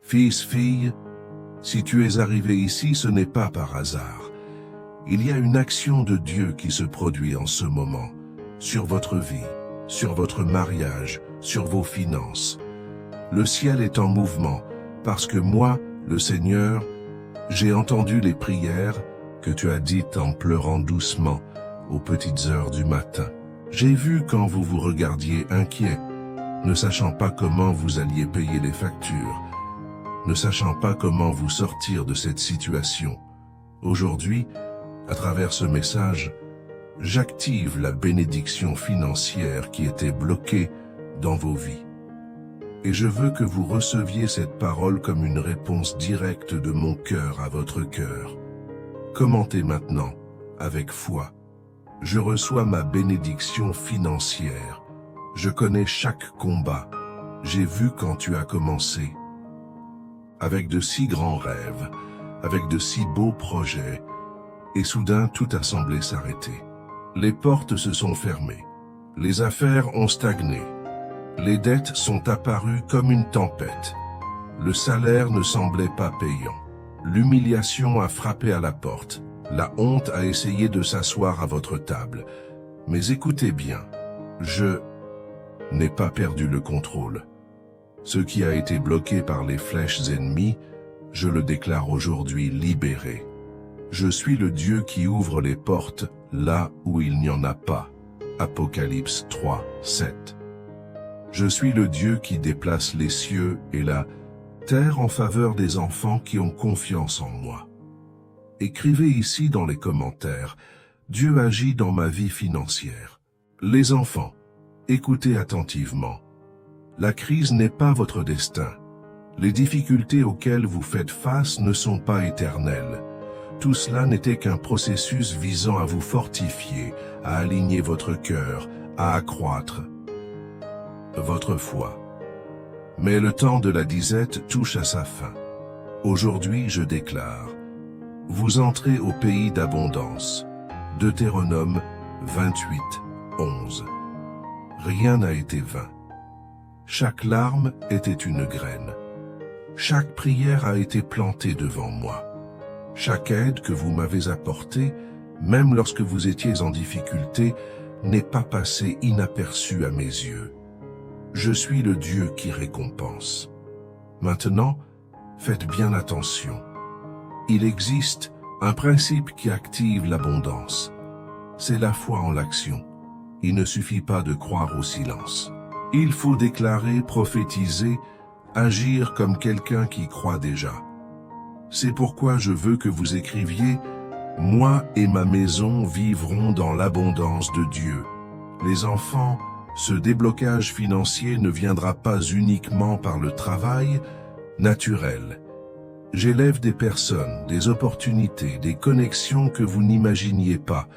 Fils, fille, si tu es arrivé ici, ce n'est pas par hasard. Il y a une action de Dieu qui se produit en ce moment, sur votre vie, sur votre mariage, sur vos finances. Le ciel est en mouvement, parce que moi, le Seigneur, j'ai entendu les prières que tu as dites en pleurant doucement aux petites heures du matin. J'ai vu quand vous vous regardiez inquiet, ne sachant pas comment vous alliez payer les factures, ne sachant pas comment vous sortir de cette situation. Aujourd'hui, à travers ce message, j'active la bénédiction financière qui était bloquée dans vos vies. Et je veux que vous receviez cette parole comme une réponse directe de mon cœur à votre cœur. Commentez maintenant, avec foi. Je reçois ma bénédiction financière. Je connais chaque combat. J'ai vu quand tu as commencé. Avec de si grands rêves, avec de si beaux projets, et soudain tout a semblé s'arrêter. Les portes se sont fermées. Les affaires ont stagné. Les dettes sont apparues comme une tempête. Le salaire ne semblait pas payant. L'humiliation a frappé à la porte. La honte a essayé de s'asseoir à votre table. Mais écoutez bien, je n'ai pas perdu le contrôle. Ce qui a été bloqué par les flèches ennemies, je le déclare aujourd'hui libéré. Je suis le Dieu qui ouvre les portes là où il n'y en a pas. Apocalypse 3, 7. Je suis le Dieu qui déplace les cieux et la terre en faveur des enfants qui ont confiance en moi. Écrivez ici dans les commentaires, Dieu agit dans ma vie financière. Les enfants, écoutez attentivement. La crise n'est pas votre destin. Les difficultés auxquelles vous faites face ne sont pas éternelles. Tout cela n'était qu'un processus visant à vous fortifier, à aligner votre cœur, à accroître votre foi. Mais le temps de la disette touche à sa fin. Aujourd'hui, je déclare, vous entrez au pays d'abondance. Deutéronome 28, 11. Rien n'a été vain. Chaque larme était une graine. Chaque prière a été plantée devant moi. Chaque aide que vous m'avez apportée, même lorsque vous étiez en difficulté, n'est pas passée inaperçue à mes yeux. Je suis le Dieu qui récompense. Maintenant, faites bien attention. Il existe un principe qui active l'abondance. C'est la foi en l'action. Il ne suffit pas de croire au silence. Il faut déclarer, prophétiser, agir comme quelqu'un qui croit déjà. C'est pourquoi je veux que vous écriviez « Moi et ma maison vivrons dans l'abondance de Dieu ». Les enfants, ce déblocage financier ne viendra pas uniquement par le travail naturel. J'élève des personnes, des opportunités, des connexions que vous n'imaginiez pas.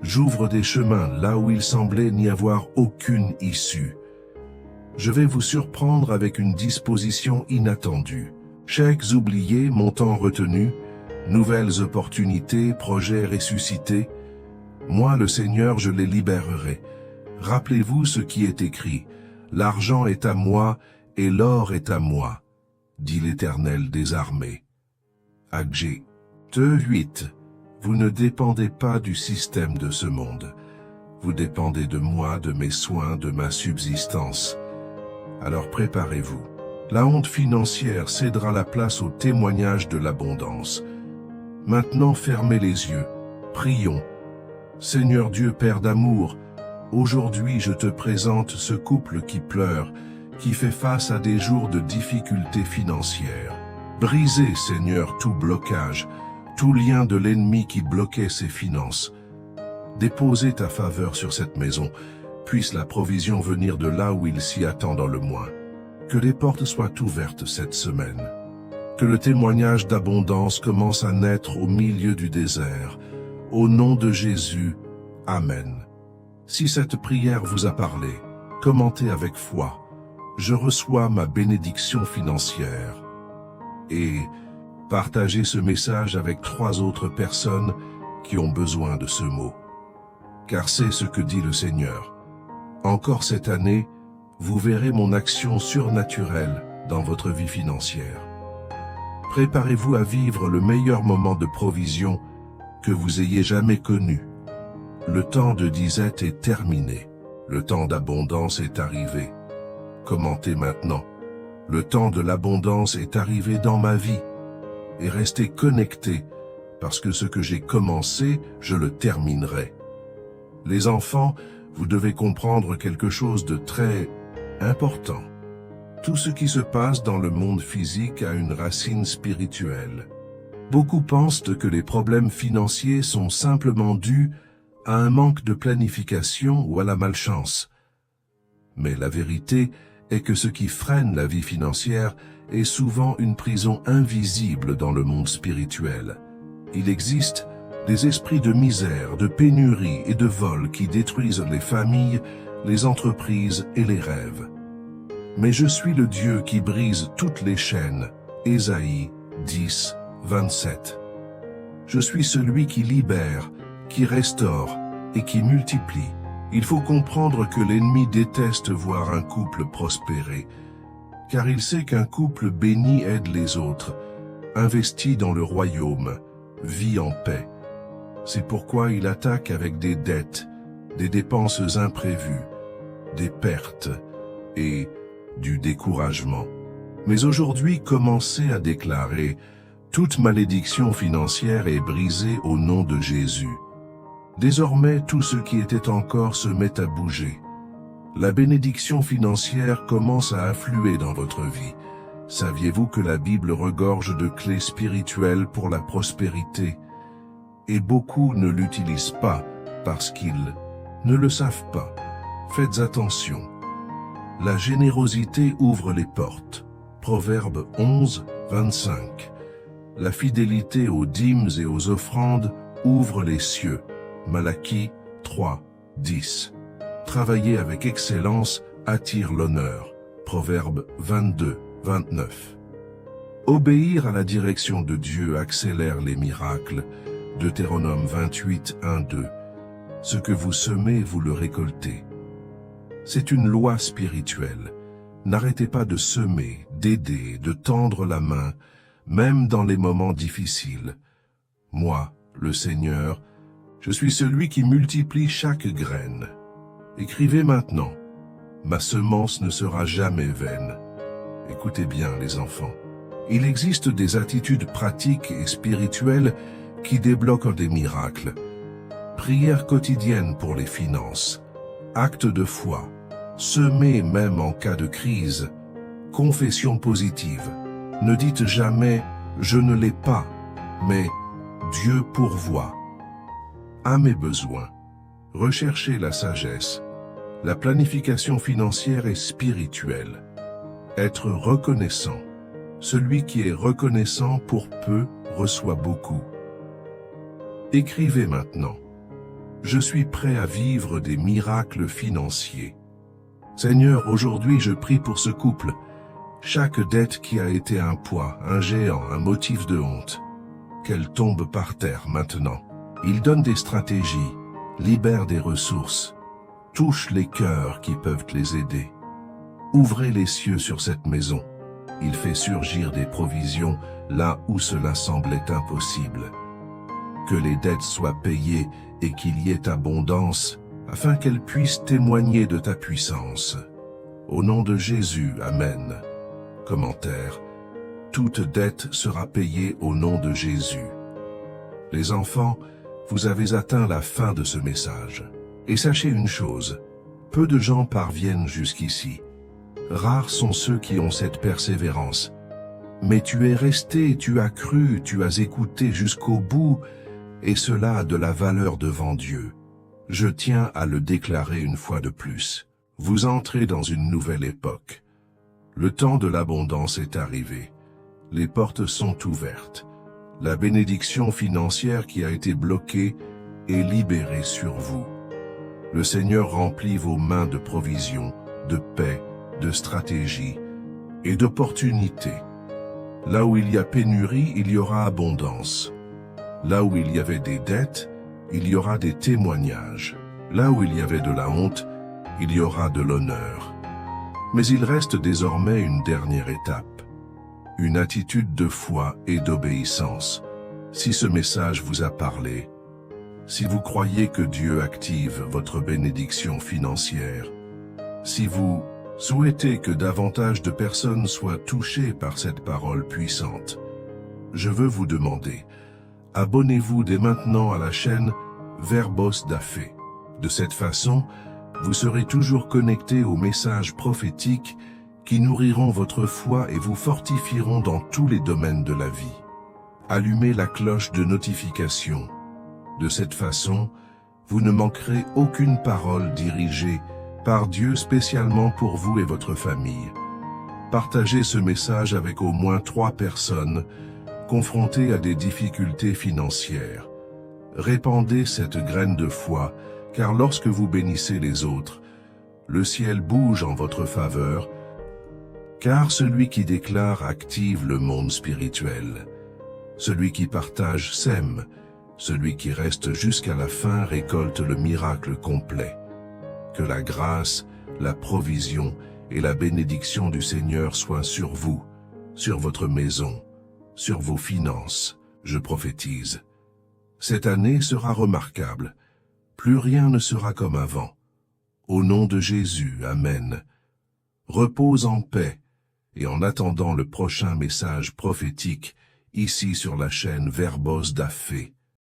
J'ouvre des chemins là où il semblait n'y avoir aucune issue. Je vais vous surprendre avec une disposition inattendue. Chèques oubliés, montants retenus, nouvelles opportunités, projets ressuscités. Moi, le Seigneur, je les libérerai. Rappelez-vous ce qui est écrit. L'argent est à moi et l'or est à moi, dit l'Éternel des armées. Agé 2:8. Vous ne dépendez pas du système de ce monde. Vous dépendez de moi, de mes soins, de ma subsistance. Alors préparez-vous. La honte financière cédera la place au témoignage de l'abondance. Maintenant fermez les yeux. Prions. Seigneur Dieu Père d'amour, aujourd'hui je te présente ce couple qui pleure, qui fait face à des jours de difficultés financières. Brisez, Seigneur, tout blocage, tout lien de l'ennemi qui bloquait ses finances. Déposez ta faveur sur cette maison, puisse la provision venir de là où il s'y attend dans le moins. Que les portes soient ouvertes cette semaine. Que le témoignage d'abondance commence à naître au milieu du désert. Au nom de Jésus, Amen. Si cette prière vous a parlé, commentez avec foi. Je reçois ma bénédiction financière. Et partagez ce message avec 3 autres personnes qui ont besoin de ce mot. Car c'est ce que dit le Seigneur. Encore cette année, vous verrez mon action surnaturelle dans votre vie financière. préparez-vous à vivre le meilleur moment de provision que vous ayez jamais connu. Le temps de disette est terminé. Le temps d'abondance est arrivé. Commentez maintenant. Le temps de l'abondance est arrivé dans ma vie. Et restez connectés, parce que ce que j'ai commencé, je le terminerai. Les enfants, vous devez comprendre quelque chose de très important. Tout ce qui se passe dans le monde physique a une racine spirituelle. Beaucoup pensent que les problèmes financiers sont simplement dus à un manque de planification ou à la malchance. Mais la vérité est que ce qui freine la vie financière est souvent une prison invisible dans le monde spirituel. Il existe des esprits de misère, de pénurie et de vol qui détruisent les familles, les entreprises et les rêves. Mais je suis le Dieu qui brise toutes les chaînes. Ésaïe 10, 27. Je suis celui qui libère, qui restaure et qui multiplie. Il faut comprendre que l'ennemi déteste voir un couple prospérer, car il sait qu'un couple béni aide les autres, investit dans le royaume, vit en paix. C'est pourquoi il attaque avec des dettes, des dépenses imprévues, des pertes et du découragement. Mais aujourd'hui, commencez à déclarer « Toute malédiction financière est brisée au nom de Jésus ». Désormais, tout ce qui était encore se met à bouger. La bénédiction financière commence à affluer dans votre vie. Saviez-vous que la Bible regorge de clés spirituelles pour la prospérité? Et beaucoup ne l'utilisent pas parce qu'ils ne le savent pas. Faites attention. La générosité ouvre les portes. Proverbe 11, 25. La fidélité aux dîmes et aux offrandes ouvre les cieux. Malachie 3, 10. Travailler avec excellence attire l'honneur. Proverbe 22, 29. Obéir à la direction de Dieu accélère les miracles. Deutéronome 28, 1, 2. Ce que vous semez, vous le récoltez. C'est une loi spirituelle. N'arrêtez pas de semer, d'aider, de tendre la main, même dans les moments difficiles. Moi, le Seigneur, je suis celui qui multiplie chaque graine. Écrivez maintenant. Ma semence ne sera jamais vaine. Écoutez bien, les enfants. Il existe des attitudes pratiques et spirituelles qui débloquent des miracles. Prière quotidienne pour les finances. Acte de foi. Semer même en cas de crise. Confession positive. Ne dites jamais « je ne l'ai pas », mais « Dieu pourvoit ». À mes besoins. Recherchez la sagesse. La planification financière est spirituelle. Être reconnaissant. Celui qui est reconnaissant pour peu reçoit beaucoup. Écrivez maintenant. Je suis prêt à vivre des miracles financiers. Seigneur, aujourd'hui je prie pour ce couple. Chaque dette qui a été un poids, un géant, un motif de honte, qu'elle tombe par terre maintenant. Il donne des stratégies, libère des ressources, touche les cœurs qui peuvent les aider. Ouvrez les cieux sur cette maison. Il fait surgir des provisions là où cela semblait impossible. Que les dettes soient payées et qu'il y ait abondance, afin qu'elles puissent témoigner de ta puissance. Au nom de Jésus, Amen. Commentaire. Toute dette sera payée au nom de Jésus. Les enfants, vous avez atteint la fin de ce message. Et sachez une chose, peu de gens parviennent jusqu'ici. Rares sont ceux qui ont cette persévérance. Mais tu es resté, tu as cru, tu as écouté jusqu'au bout, et cela a de la valeur devant Dieu. Je tiens à le déclarer une fois de plus. Vous entrez dans une nouvelle époque. Le temps de l'abondance est arrivé. Les portes sont ouvertes. La bénédiction financière qui a été bloquée est libérée sur vous. Le Seigneur remplit vos mains de provisions, de paix, de stratégie et d'opportunités. Là où il y a pénurie, il y aura abondance. Là où il y avait des dettes, il y aura des témoignages. Là où il y avait de la honte, il y aura de l'honneur. Mais il reste désormais une dernière étape. une attitude de foi et d'obéissance. Si ce message vous a parlé, si vous croyez que Dieu active votre bénédiction financière, si vous souhaitez que davantage de personnes soient touchées par cette parole puissante, je veux vous demander, abonnez-vous dès maintenant à la chaîne Verbos Dafé. De cette façon, vous serez toujours connecté aux messages prophétiques qui nourriront votre foi et vous fortifieront dans tous les domaines de la vie. Allumez la cloche de notification. De cette façon, vous ne manquerez aucune parole dirigée par Dieu spécialement pour vous et votre famille. Partagez ce message avec au moins 3 personnes confrontées à des difficultés financières. Répandez cette graine de foi, car lorsque vous bénissez les autres, le ciel bouge en votre faveur, car celui qui déclare active le monde spirituel. Celui qui partage sème, celui qui reste jusqu'à la fin récolte le miracle complet. Que la grâce, la provision et la bénédiction du Seigneur soient sur vous, sur votre maison, sur vos finances, je prophétise. Cette année sera remarquable. Plus rien ne sera comme avant. Au nom de Jésus, Amen. Repose en paix et en attendant le prochain message prophétique ici sur la chaîne Verbos Dafé.